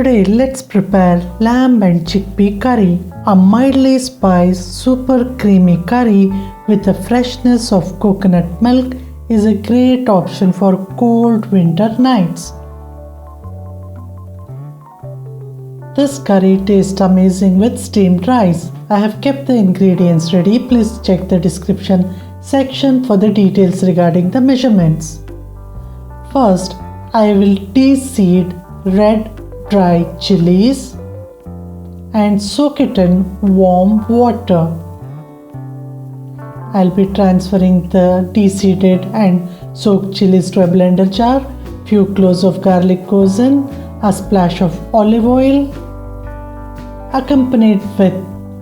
Today let's prepare lamb and chickpea curry, a mildly spiced, super creamy curry with the freshness of coconut milk is a great option for cold winter nights. This curry tastes amazing with steamed rice. I have kept the ingredients ready. Please check the description section for the details regarding the measurements. First, I will de-seed red dry chilies and soak it in warm water. I'll be transferring the de-seeded and soaked chilies to a blender jar. Few cloves of garlic goes in, a splash of olive oil, accompanied with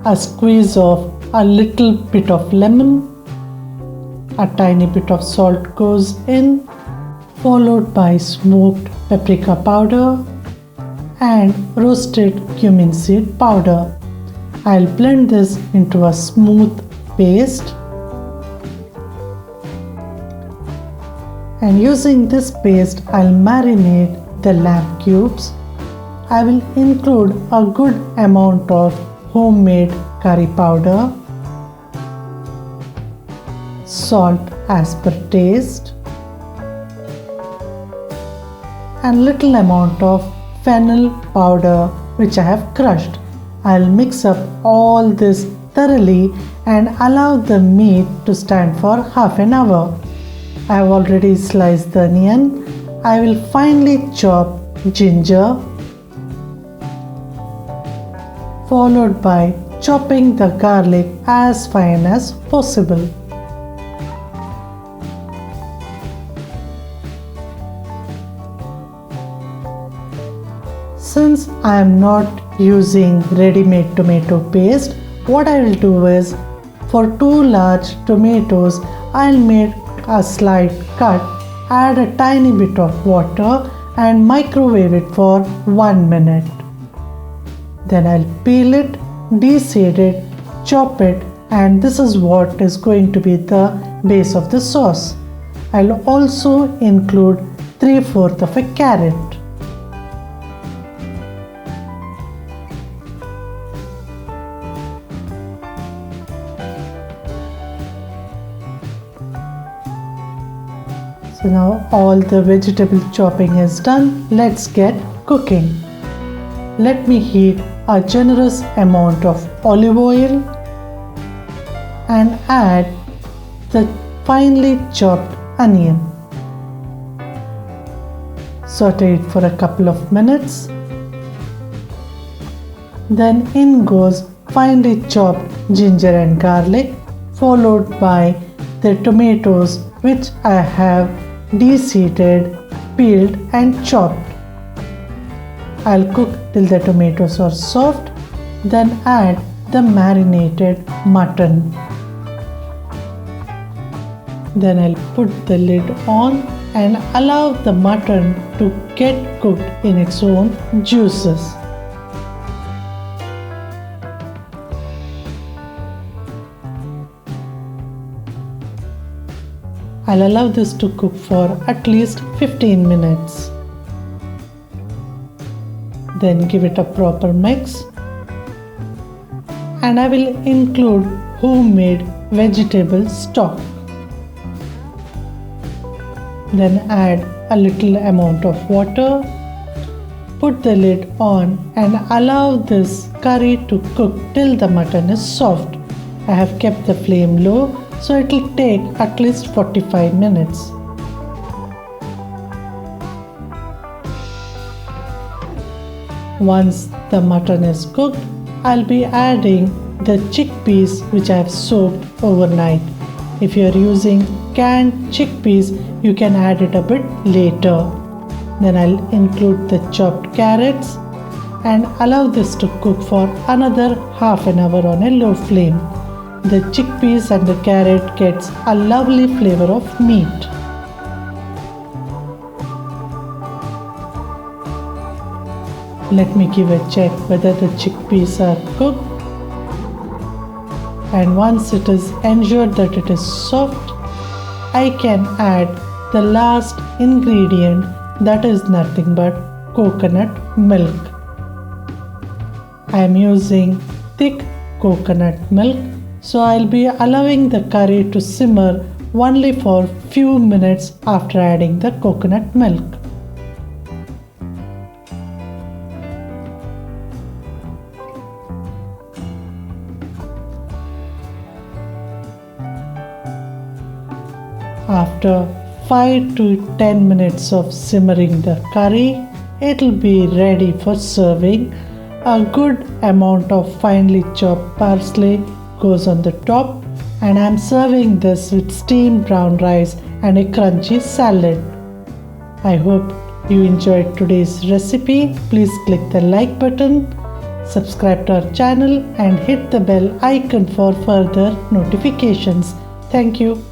a squeeze of a little bit of lemon. A tiny bit of salt goes in, followed by smoked paprika powder and roasted cumin seed powder. I'll blend this into a smooth paste. And using this paste, I'll marinate the lamb cubes. I will include a good amount of homemade curry powder, salt as per taste, and little amount of fennel powder which I have crushed. I'll mix up all this thoroughly and allow the meat to stand for half an hour. I have already sliced the onion. I will finely chop ginger, followed by chopping the garlic as fine as possible. Since I am not using ready-made tomato paste, what I will do is, for 2 large tomatoes, I'll make a slight cut, add a tiny bit of water and microwave it for 1 minute. Then I'll peel it, de-seed it, chop it, and this is what is going to be the base of the sauce. I'll also include 3/4 of a carrot. So now all the vegetable chopping is done. Let's get cooking. Let me heat a generous amount of olive oil and add the finely chopped onion. Saute it for a couple of minutes. Then in goes finely chopped ginger and garlic, followed by the tomatoes which I have de-seeded, peeled and chopped. I'll cook till the tomatoes are soft, then add the marinated mutton. Then I'll put the lid on and allow the mutton to get cooked in its own juices. I'll allow this to cook for at least 15 minutes. Then give it a proper mix. And I will include homemade vegetable stock. Then add a little amount of water. Put the lid on and allow this curry to cook till the mutton is soft. I have kept the flame low, so it will take at least 45 minutes. Once the mutton is cooked, I'll be adding the chickpeas which I have soaked overnight. If you are using canned chickpeas, you can add it a bit later. Then I'll include the chopped carrots and allow this to cook for another half an hour on a low flame. The chickpeas and the carrot gets a lovely flavor of meat. Let me give a check whether the chickpeas are cooked. And once it is ensured that it is soft, I can add the last ingredient, that is nothing but coconut milk. I am using thick coconut milk, so I'll be allowing the curry to simmer only for few minutes after adding the coconut milk. After 5 to 10 minutes of simmering the curry, it will be ready for serving. A good amount of finely chopped parsley goes on the top, and I am serving this with steamed brown rice and a crunchy salad. I hope you enjoyed today's recipe. Please click the like button, subscribe to our channel and hit the bell icon for further notifications. Thank you.